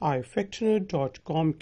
ifactioner.com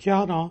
11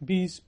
20,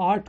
8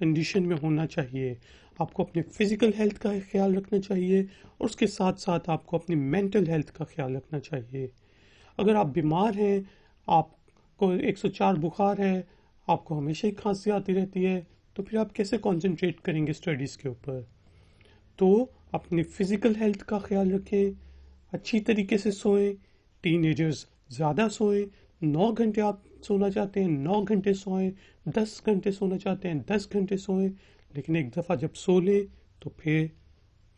condition میں ہونا چاہیے. آپ کو اپنے فزیکل ہیلتھ کا خیال رکھنا چاہیے اور اس کے ساتھ ساتھ آپ کو اپنی مینٹل ہیلتھ کا خیال رکھنا چاہیے. اگر آپ بیمار ہیں، آپ کو 104 بخار ہے، آپ کو ہمیشہ ہی کھانسی آتی رہتی ہے، تو پھر آپ کیسے کنسنٹریٹ کریں گے اسٹڈیز کے اوپر؟ تو اپنی فزیکل ہیلتھ کا خیال رکھیں، اچھی طریقے سے سوئیں. ٹین ایجرز زیادہ سوئیں. 9 گھنٹے آپ سونا چاہتے ہیں 9 گھنٹے سوئیں، 10 گھنٹے سونا چاہتے ہیں 10 گھنٹے سوئیں. لیکن ایک دفعہ جب سو لیں تو پھر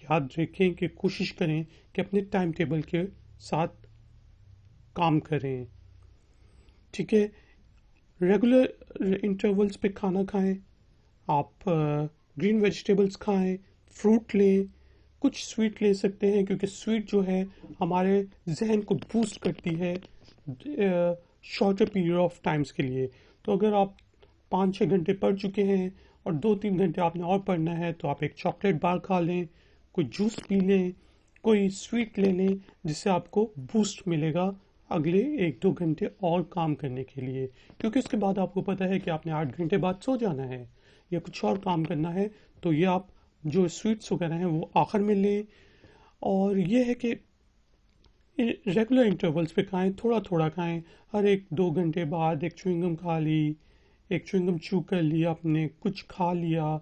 یاد رکھیں کہ کوشش کریں کہ اپنے ٹائم ٹیبل کے ساتھ کام کریں. ٹھیک ہے، ریگولر انٹرولز پہ کھانا کھائیں. آپ گرین ویجیٹیبلز کھائیں، فروٹ لیں، کچھ سویٹ لے سکتے ہیں کیونکہ سویٹ جو ہے ہمارے ذہن کو بوسٹ کرتی ہے شارٹر پیریڈ آف ٹائمز کے لیے. تو اگر آپ 5-6 گھنٹے پڑھ چکے ہیں اور 2-3 گھنٹے آپ نے اور پڑھنا ہے تو آپ ایک چاکلیٹ بار کھا لیں، کوئی جوس پی لیں، کوئی سویٹ لے لیں، جس سے آپ کو بوسٹ ملے گا اگلے 1-2 گھنٹے اور کام کرنے کے لیے. کیونکہ اس کے بعد آپ کو پتہ ہے کہ آپ نے 8 گھنٹے بعد سو جانا ہے یا کچھ اور کام کرنا ہے. تو یہ آپ جو سویٹس وغیرہ ہیں وہ آخر میں لیں. اور یہ ہے کہ ریگولر انٹرولز پہ کھائیں، تھوڑا تھوڑا کھائیں. ہر 1-2 گھنٹے بعد ایک چوئنگم کھا لی، ایک چوئنگم چو کر لیا، اپنے کچھ کھا لیا،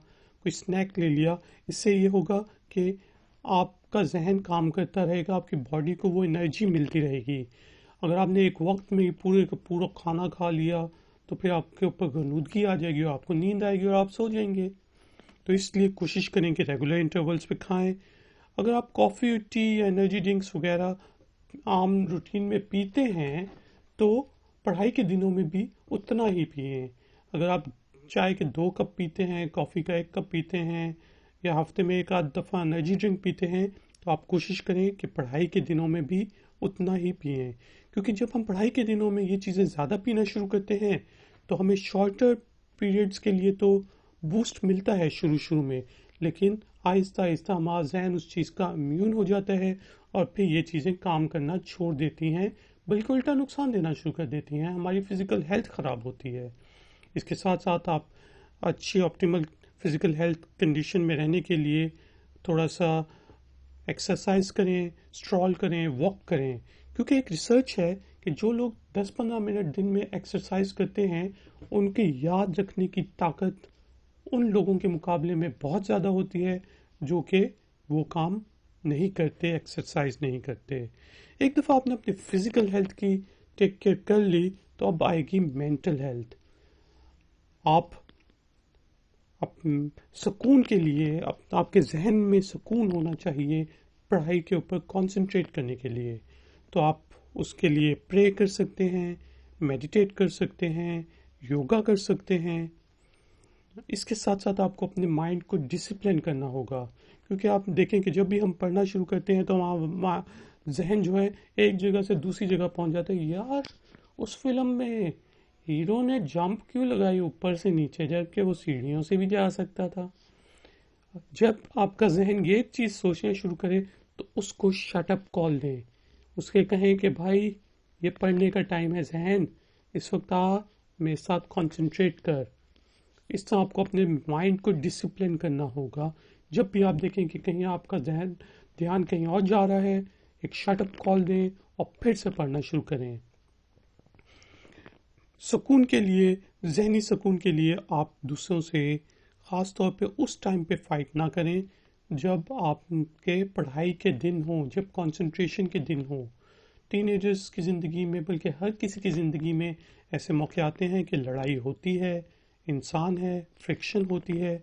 کوئی سنیک لے لیا. اس سے یہ ہوگا کہ آپ کا ذہن کام کرتا رہے گا، آپ کی باڈی کو وہ انرجی ملتی رہے گی. اگر آپ نے ایک وقت میں پورے کا پورا کھانا کھا لیا تو پھر آپ کے اوپر غنودگی آ جائے گی اور آپ کو نیند آئے گی اور آپ سو جائیں گے. تو اس لیے کوشش کریں کہ ریگولر انٹرولز پہ کھائیں. اگر آپ کافی ٹی یا انرجی ڈرنکس وغیرہ عام روٹین میں پیتے ہیں تو پڑھائی کے دنوں میں بھی اتنا ہی پئیں. اگر آپ چائے کے 2 کپ پیتے ہیں، کافی کا 1 کپ پیتے ہیں یا ہفتے میں 1 آدھ دفعہ انرجی ڈرنک پیتے ہیں تو آپ کوشش کریں کہ پڑھائی کے دنوں میں بھی اتنا ہی پئیں. کیونکہ جب ہم پڑھائی کے دنوں میں یہ چیزیں زیادہ پینا شروع کرتے ہیں تو ہمیں شارٹر پیریڈز کے لیے تو بوسٹ ملتا ہے شروع میں، لیکن آہستہ آہستہ ہمارا ذہن اس چیز کا امیون ہو جاتا ہے اور پھر یہ چیزیں کام کرنا چھوڑ دیتی ہیں، بلکہ الٹا نقصان دینا شروع کر دیتی ہیں. ہماری فزیکل ہیلتھ خراب ہوتی ہے. اس کے ساتھ ساتھ آپ اچھی آپٹیمل فزیکل ہیلتھ کنڈیشن میں رہنے کے لیے تھوڑا سا ایکسرسائز کریں، اسٹرول کریں، واک کریں. کیونکہ ایک ریسرچ ہے کہ جو لوگ 10-15 منٹ دن میں ایکسرسائز کرتے ہیں ان کی یاد رکھنے کی طاقت ان لوگوں کے مقابلے میں بہت زیادہ ہوتی ہے جو کہ وہ کام نہیں کرتے، ایکسرسائز نہیں کرتے. ایک دفعہ آپ نے اپنی فزیکل ہیلتھ کی ٹیک کیئر کر لی تو اب آئے گی مینٹل ہیلتھ. آپ سکون کے لیے آپ کے ذہن میں سکون ہونا چاہیے پڑھائی کے اوپر کنسنٹریٹ کرنے کے لیے. تو آپ اس کے لیے پرے کر سکتے ہیں، میڈیٹیٹ کر سکتے ہیں، یوگا کر سکتے ہیں. اس کے ساتھ ساتھ آپ کو اپنے مائنڈ کو ڈسپلن کرنا ہوگا. کیونکہ آپ دیکھیں کہ جب بھی ہم پڑھنا شروع کرتے ہیں تو ہمارا ذہن جو ہے ایک جگہ سے دوسری جگہ پہنچ جاتا ہے. یار اس فلم میں ہیرو نے جمپ کیوں لگائی اوپر سے نیچے، جبکہ وہ سیڑھیوں سے بھی جا سکتا تھا. جب آپ کا ذہن یہ چیز سوچنا شروع کرے تو اس کو شٹ اپ کال دیں، اس کے کہیں کہ بھائی یہ پڑھنے کا ٹائم ہے، ذہن اس وقت آ میرے ساتھ کنسنٹریٹ کر. اس طرح آپ کو اپنے مائنڈ کو ڈسپلن کرنا ہوگا. جب بھی آپ دیکھیں کہ کہیں آپ کا دھیان کہیں اور جا رہا ہے، ایک شٹ اپ کال دیں اور پھر سے پڑھنا شروع کریں. سکون کے لیے، ذہنی سکون کے لیے آپ دوسروں سے خاص طور پہ اس ٹائم پہ فائٹ نہ کریں جب آپ کے پڑھائی کے دن ہوں، جب کنسنٹریشن کے دن ہوں. ٹین ایجرز کی زندگی میں، بلکہ ہر کسی کی زندگی میں ایسے موقع آتے ہیں کہ لڑائی ہوتی ہے، انسان ہے، فرکشن ہوتی ہے.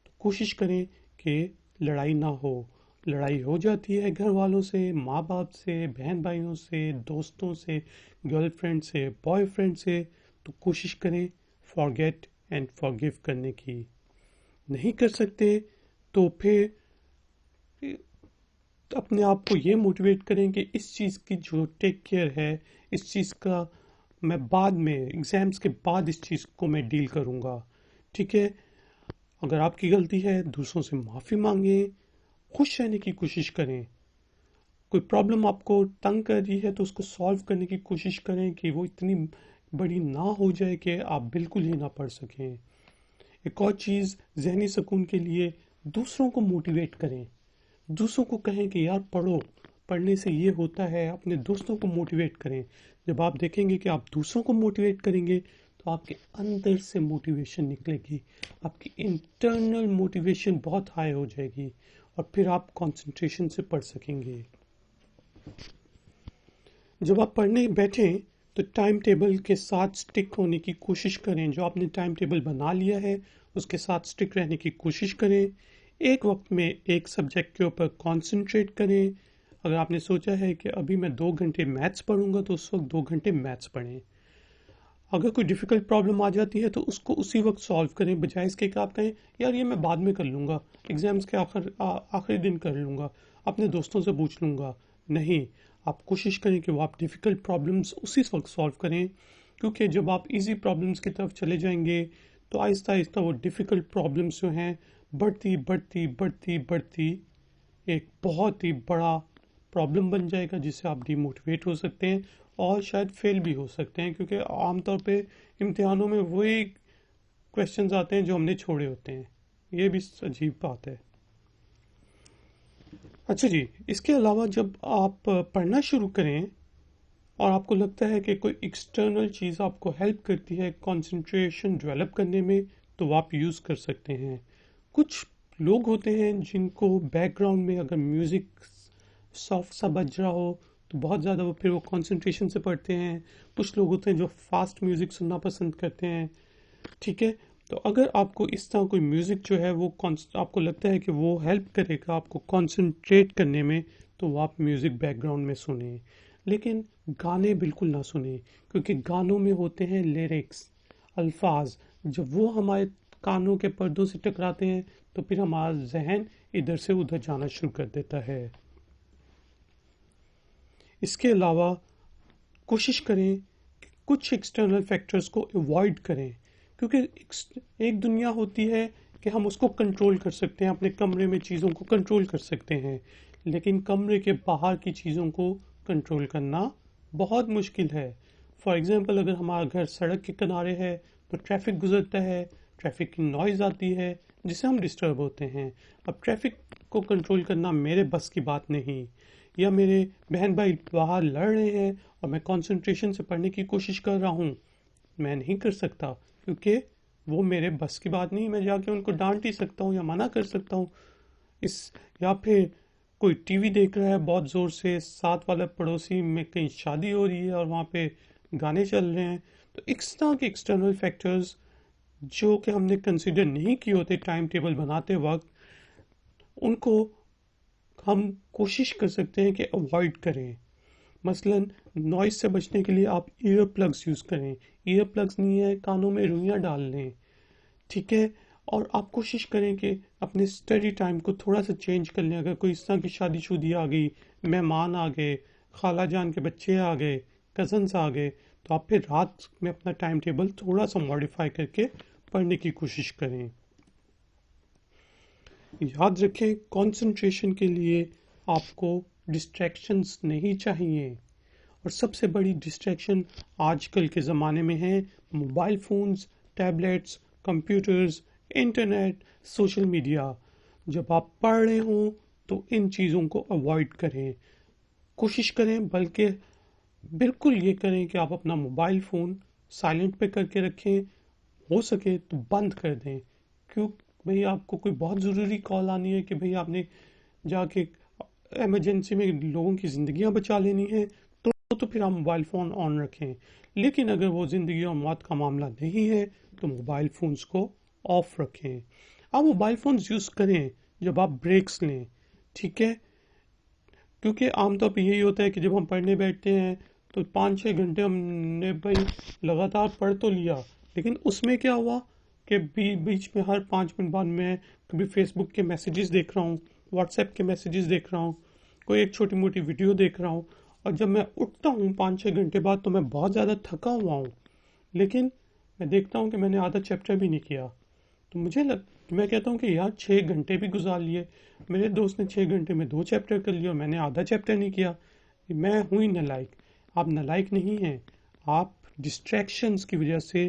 تو کوشش کریں کہ لڑائی نہ ہو. لڑائی ہو جاتی ہے گھر والوں سے، ماں باپ سے، بہن بھائیوں سے، دوستوں سے، گرل فرینڈ سے، بوائے فرینڈ سے. تو کوشش کریں فارگیٹ اینڈ فارگیو کرنے کی. نہیں کر سکتے تو پھر اپنے آپ کو یہ موٹیویٹ کریں کہ اس چیز کی جو ٹیک کیئر ہے، اس چیز کا میں بعد میں ایگزامز کے بعد اس چیز کو میں ڈیل کروں گا. ٹھیک ہے، اگر آپ کی غلطی ہے دوسروں سے معافی مانگیں، خوش رہنے کی کوشش کریں. کوئی پرابلم آپ کو تنگ کر رہی ہے تو اس کو سالو کرنے کی کوشش کریں کہ وہ اتنی بڑی نہ ہو جائے کہ آپ بالکل ہی نہ پڑھ سکیں. ایک اور چیز ذہنی سکون کے لیے دوسروں کو موٹیویٹ کریں، دوسروں کو کہیں کہ یار پڑھو، پڑھنے سے یہ ہوتا ہے، اپنے دوستوں کو موٹیویٹ کریں۔ جب آپ دیکھیں گے کہ آپ دوسروں کو موٹیویٹ کریں گے تو آپ کے اندر سے موٹیویشن نکلے گی، آپ کی انٹرنل موٹیویشن بہت ہائی ہو جائے گی، اور پھر آپ کنسنٹریشن سے پڑھ سکیں گے۔ جب آپ پڑھنے بیٹھیں تو ٹائم ٹیبل کے ساتھ سٹک ہونے کی کوشش کریں، جو آپ نے ٹائم ٹیبل بنا لیا ہے اس کے ساتھ سٹک رہنے کی کوشش کریں۔ ایک وقت میں ایک سبجیکٹ کے اوپر کانسنٹریٹ کریں۔ اگر آپ نے سوچا ہے کہ ابھی میں 2 گھنٹے میتھس پڑھوں گا تو اس وقت 2 گھنٹے میتھس پڑھیں۔ اگر کوئی ڈیفیکلٹ پرابلم آ جاتی ہے تو اس کو اسی وقت سالو کریں، بجائے اس کے کہ آپ کہیں یار یہ میں بعد میں کر لوں گا، ایگزامس کے آخری دن کر لوں گا، اپنے دوستوں سے پوچھ لوں گا۔ نہیں، آپ کوشش کریں کہ وہ آپ ڈیفیکلٹ پرابلمس اسی وقت سالو کریں، کیونکہ جب آپ ایزی پرابلمس کی طرف چلے جائیں گے تو آہستہ آہستہ وہ ڈیفیکلٹ پرابلمس جو ہیں بڑھتی بڑھتی بڑھتی بڑھتی ایک بہت ہی بڑا پرابلم بن جائے گا، جس سے آپ ڈی موٹیویٹ ہو سکتے ہیں اور شاید فیل بھی ہو سکتے ہیں، کیونکہ عام طور پہ امتحانوں میں وہی کویشچنز آتے ہیں جو ہم نے چھوڑے ہوتے ہیں۔ یہ بھی عجیب بات ہے۔ اچھا جی، اس کے علاوہ جب آپ پڑھنا شروع کریں اور آپ کو لگتا ہے کہ کوئی ایکسٹرنل چیز آپ کو ہیلپ کرتی ہے کنسنٹریشن ڈیولپ کرنے میں، تو وہ آپ یوز کر سکتے ہیں۔ کچھ لوگ ہوتے ہیں جن کو بیک گراؤنڈ میں اگر میوزک سافٹ سا بج رہا ہو تو بہت زیادہ پھر وہ کنسنٹریشن سے پڑھتے ہیں۔ کچھ لوگ ہوتے ہیں جو فاسٹ میوزک سننا پسند کرتے ہیں، ٹھیک ہے؟ تو اگر آپ کو اس طرح کوئی میوزک جو ہے وہ آپ کو لگتا ہے کہ وہ ہیلپ کرے گا آپ کو کنسنٹریٹ کرنے میں، تو وہ آپ میوزک بیک گراؤنڈ میں سنیں، لیکن گانے بالکل نہ سنیں، کیونکہ گانوں میں ہوتے ہیں لیرکس، الفاظ، جب وہ ہمارے کانوں کے پردوں سے ٹکراتے ہیں تو پھر ہمارا ذہن ادھر سے ادھر جانا شروع کر دیتا ہے۔ اس کے علاوہ کوشش کریں کہ کچھ ایکسٹرنل فیکٹرز کو ایوائڈ کریں، کیونکہ ایک دنیا ہوتی ہے کہ ہم اس کو کنٹرول کر سکتے ہیں، اپنے کمرے میں چیزوں کو کنٹرول کر سکتے ہیں، لیکن کمرے کے باہر کی چیزوں کو کنٹرول کرنا بہت مشکل ہے۔ فار ایگزامپل، اگر ہمارا گھر سڑک کے کنارے ہے تو ٹریفک گزرتا ہے، ٹریفک کی نوائز آتی ہے جس سے ہم ڈسٹرب ہوتے ہیں۔ اب ٹریفک کو کنٹرول کرنا میرے بس کی بات نہیں، یا میرے بہن بھائی باہر لڑ رہے ہیں اور میں کنسنٹریشن سے پڑھنے کی کوشش کر رہا ہوں، میں نہیں کر سکتا، کیونکہ وہ میرے بس کی بات نہیں۔ میں جا کے ان کو ڈانٹ ہی سکتا ہوں یا منع کر سکتا ہوں، یا پھر کوئی ٹی وی دیکھ رہا ہے بہت زور سے، ساتھ والا پڑوسی میں کہیں شادی ہو رہی ہے اور وہاں پہ گانے چل رہے ہیں، تو اس طرح کے ایکسٹرنل فیکٹرز جو کہ ہم نے کنسیڈر نہیں کیے ہوتے ٹائم ٹیبل بناتے وقت، ان کو ہم کوشش کر سکتے ہیں کہ اوائڈ کریں۔ مثلا نوائز سے بچنے کے لیے آپ ایئر پلگز یوز کریں، ایئر پلگز نہیں ہے کانوں میں روئیاں ڈال لیں، ٹھیک ہے؟ اور آپ کوشش کریں کہ اپنے اسٹڈی ٹائم کو تھوڑا سا چینج کر لیں۔ اگر کوئی اس طرح کی شادی شودی آ گئی، مہمان آ گئے، خالہ جان کے بچے آ گئے، کزنس آ گئے، تو آپ پھر رات میں اپنا ٹائم ٹیبل تھوڑا سا ماڈیفائی کر کے پڑھنے کی کوشش کریں۔ یاد رکھیں، کنسنٹریشن کے لیے آپ کو ڈسٹریکشنز نہیں چاہیے، اور سب سے بڑی ڈسٹریکشن آج کل کے زمانے میں ہے mobile phones, tablets, computers, internet, social media. جب آپ پڑھ رہے ہوں تو ان چیزوں کو اوائڈ کریں، کوشش کریں، بلکہ بالکل یہ کریں کہ آپ اپنا موبائل فون سائلنٹ پہ کر کے رکھیں، ہو سکے تو بند کر دیں۔ کیوں بھئی آپ کو کوئی بہت ضروری کال آنی ہے کہ بھئی آپ نے جا کے ایمرجنسی میں لوگوں کی زندگیاں بچا لینی ہے، تو پھر آپ موبائل فون آن رکھیں، لیکن اگر وہ زندگی اور موت کا معاملہ نہیں ہے تو موبائل فونز کو آف رکھیں۔ آپ موبائل فونز یوز کریں جب آپ بریکس لیں، ٹھیک ہے؟ کیونکہ عام طور پہ یہی ہوتا ہے کہ جب ہم پڑھنے بیٹھتے ہیں تو 5-6 گھنٹے ہم نے بھائی لگاتار پڑھ تو لیا، لیکن اس میں کیا ہوا کہ بیچ میں ہر 5 منٹ بعد میں کبھی فیس بک کے میسیجز دیکھ رہا ہوں، واٹس ایپ کے میسیجز دیکھ رہا ہوں، کوئی ایک چھوٹی موٹی ویڈیو دیکھ رہا ہوں، اور جب میں اٹھتا ہوں 5-6 گھنٹے بعد تو میں بہت زیادہ تھکا ہوا ہوں، لیکن میں دیکھتا ہوں کہ میں نے آدھا چیپٹر بھی نہیں کیا۔ تو میں کہتا ہوں کہ یار 6 گھنٹے بھی گزار لیے، میرے دوست نے 6 گھنٹے میں 2 چیپٹر کر لیا اور میں نے آدھا چیپٹر نہیں کیا، میں ہوں ہی نالائق۔ آپ نالائق نہیں ہیں، آپ ڈسٹریکشنز کی وجہ سے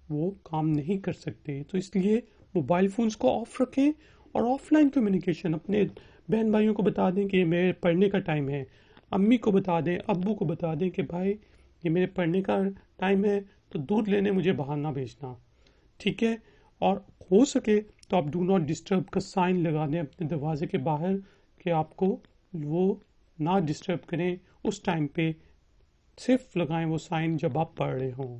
وہ کام نہیں کر سکتے. تو اس لیے موبائل فونز کو آف رکھیں اور آف لائن کمیونیکیشن اپنے بہن بھائیوں کو بتا دیں کہ یہ میرے پڑھنے کا ٹائم ہے. امی کو بتا دیں, ابو کو بتا دیں کہ بھائی یہ میرے پڑھنے کا ٹائم ہے, تو دودھ لینے مجھے باہر نہ بھیجنا. ٹھیک ہے. اور ہو سکے تو آپ ڈو ناٹ ڈسٹرب کا سائن لگا دیں اپنے دروازے کے باہر کہ آپ کو وہ نہ ڈسٹرب کریں. اس ٹائم پہ صرف لگائیں وہ سائن جب آپ پڑھ رہے ہوں.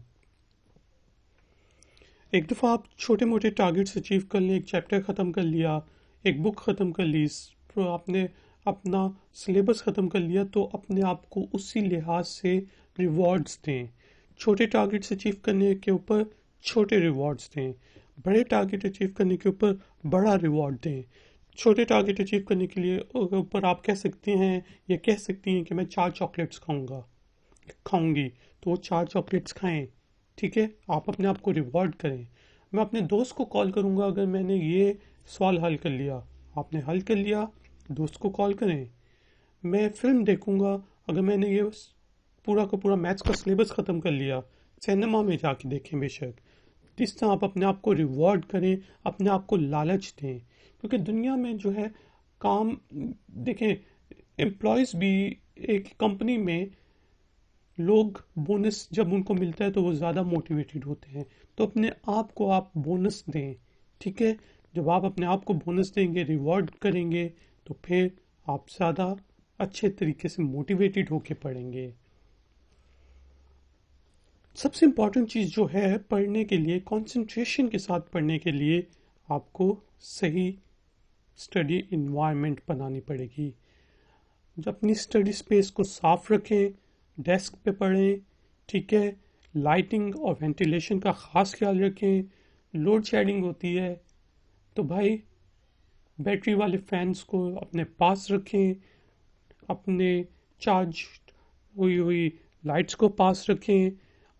ایک دفعہ آپ چھوٹے موٹے ٹارگیٹس اچیو کر لیں, ایک چیپٹر ختم کر لیا, ایک بک ختم کر لی, آپ نے اپنا سلیبس ختم کر لیا, تو اپنے آپ کو اسی لحاظ سے ریوارڈز دیں. چھوٹے ٹارگیٹس اچیو کرنے کے اوپر چھوٹے ریوارڈز دیں, بڑے ٹارگیٹ اچیو کرنے کے اوپر بڑا ریوارڈ دیں. چھوٹے ٹارگیٹ اچیو کرنے کے لیے اوپر آپ کہہ سکتے ہیں یا کہہ سکتی ہیں کہ میں 4 چاکلیٹس کھاؤں گی, تو وہ 4 چاکلیٹس کھائیں. ٹھیک ہے. آپ اپنے آپ کو ریوارڈ کریں. میں اپنے دوست کو کال کروں گا اگر میں نے یہ سوال حل کر لیا. آپ نے حل کر لیا, دوست کو کال کریں. میں فلم دیکھوں گا اگر میں نے یہ پورا کا پورا میتھس کا سلیبس ختم کر لیا. سینما میں جا کے دیکھیں بے شک. اس طرح آپ اپنے آپ کو ریوارڈ کریں, اپنے آپ کو لالچ دیں. کیونکہ دنیا میں جو ہے کام دیکھیں, امپلائیز بھی ایک کمپنی میں لوگ بونس جب ان کو ملتا ہے تو وہ زیادہ موٹیویٹڈ ہوتے ہیں. تو اپنے آپ کو آپ بونس دیں. ٹھیک ہے. جب آپ اپنے آپ کو بونس دیں گے, ریوارڈ کریں گے, تو پھر آپ زیادہ اچھے طریقے سے موٹیویٹڈ ہو کے پڑھیں گے. سب سے امپورٹنٹ چیز جو ہے پڑھنے کے لیے, کنسنٹریشن کے ساتھ پڑھنے کے لیے آپ کو صحیح اسٹڈی انوائرمنٹ بنانی پڑے گی. اپنی اسٹڈی اسپیس کو صاف رکھیں, ڈیسک پہ پڑھیں. ٹھیک ہے. لائٹنگ اور وینٹیلیشن کا خاص خیال رکھیں. لوڈ شیڈنگ ہوتی ہے تو بھائی بیٹری والے فینس کو اپنے پاس رکھیں, اپنے چارج ہوئی لائٹس کو پاس رکھیں,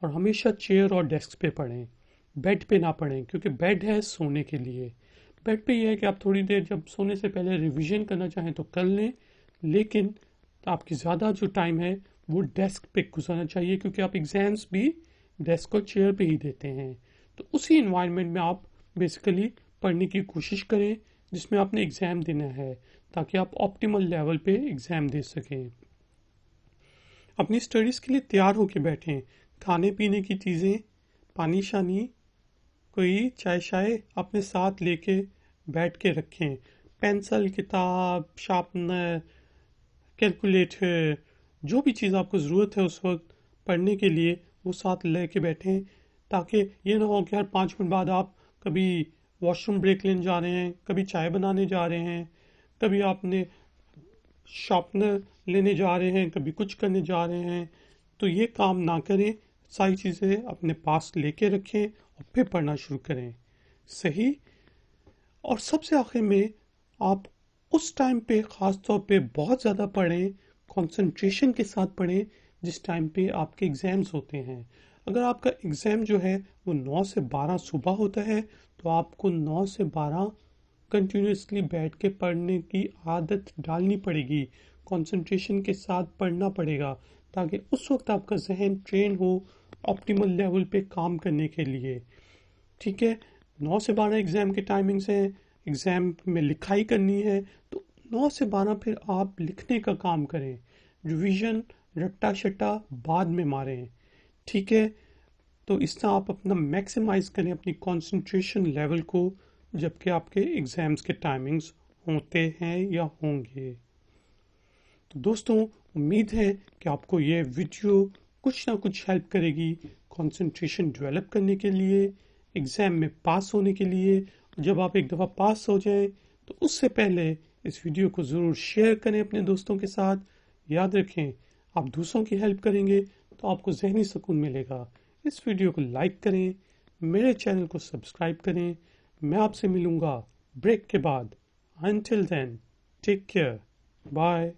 اور ہمیشہ چیئر اور ڈیسک پہ پڑھیں. بیڈ پہ نہ پڑھیں, کیونکہ بیڈ ہے سونے کے لیے. بیڈ پہ یہ ہے کہ آپ تھوڑی دیر جب سونے سے پہلے ریویژن کرنا چاہیں تو کر لیں, لیکن آپ کی زیادہ جو ٹائم ہے وہ ڈیسک پہ گزارنا چاہیے, کیونکہ آپ ایگزامس بھی ڈیسک اور چیئر پہ ہی دیتے ہیں. تو اسی انوائرمنٹ میں آپ بیسیکلی پڑھنے کی کوشش کریں جس میں آپ نے ایگزام دینا ہے, تاکہ آپ آپٹیمل لیول پہ ایگزام دے سکیں. اپنی اسٹڈیز کے لیے تیار ہو کے بیٹھیں. کھانے پینے کی چیزیں, پانی شانی, کوئی چائے شائے اپنے ساتھ لے کے بیٹھ کے رکھیں. پینسل, کتاب, شارپنر, کیلکولیٹر, جو بھی چیز آپ کو ضرورت ہے اس وقت پڑھنے کے لیے وہ ساتھ لے کے بیٹھیں, تاکہ یہ نہ ہو کہ ہر 5 منٹ بعد آپ کبھی واش روم بریک لینے جا رہے ہیں, کبھی چائے بنانے جا رہے ہیں, کبھی آپ نے شارپنر لینے جا رہے ہیں, کبھی کچھ کرنے جا رہے ہیں. تو یہ کام نہ کریں. ساری چیزیں اپنے پاس لے کے رکھیں اور پھر پڑھنا شروع کریں. صحیح. اور سب سے آخر میں آپ اس ٹائم پہ خاص طور پہ بہت زیادہ پڑھیں, کنسنٹریشن کے ساتھ پڑھیں جس ٹائم پہ آپ کے ایگزامز ہوتے ہیں. اگر آپ کا ایگزام جو ہے وہ 9 سے 12 صبح ہوتا ہے تو آپ کو 9 سے 12 کنٹینیوسلی بیٹھ کے پڑھنے کی عادت ڈالنی پڑے گی. کنسنٹریشن کے ساتھ پڑھنا پڑے گا تاکہ اس وقت آپ کا ذہن ٹرین ہو آپٹیمل لیول پہ کام کرنے کے لیے. ٹھیک ہے. 9 سے 12 ایگزام کے ٹائمنگز ہیں. ایگزام میں لکھائی کرنی ہے تو 9 سے 12 پھر آپ لکھنے کا کام کریں. ریویژن رٹا شٹا بعد میں ماریں. ٹھیک ہے. تو اس طرح آپ اپنا میکسیمائز کریں اپنی کنسنٹریشن لیول کو جبکہ آپ کے ایگزامز کے ٹائمنگز ہوتے ہیں یا ہوں گے. تو دوستوں, امید ہے کہ آپ کو یہ ویڈیو کچھ نہ کچھ ہیلپ کرے گی کنسنٹریشن ڈیولپ کرنے کے لیے, ایگزام میں پاس ہونے کے لیے. جب آپ ایک دفعہ پاس ہو جائیں تو اس سے پہلے اس ویڈیو کو ضرور شیئر کریں اپنے دوستوں کے ساتھ. یاد رکھیں, آپ دوسروں کی ہیلپ کریں گے تو آپ کو ذہنی سکون ملے گا. اس ویڈیو کو لائک کریں, میرے چینل کو سبسکرائب کریں. میں آپ سے ملوں گا بریک کے بعد. Until then, take care. Bye.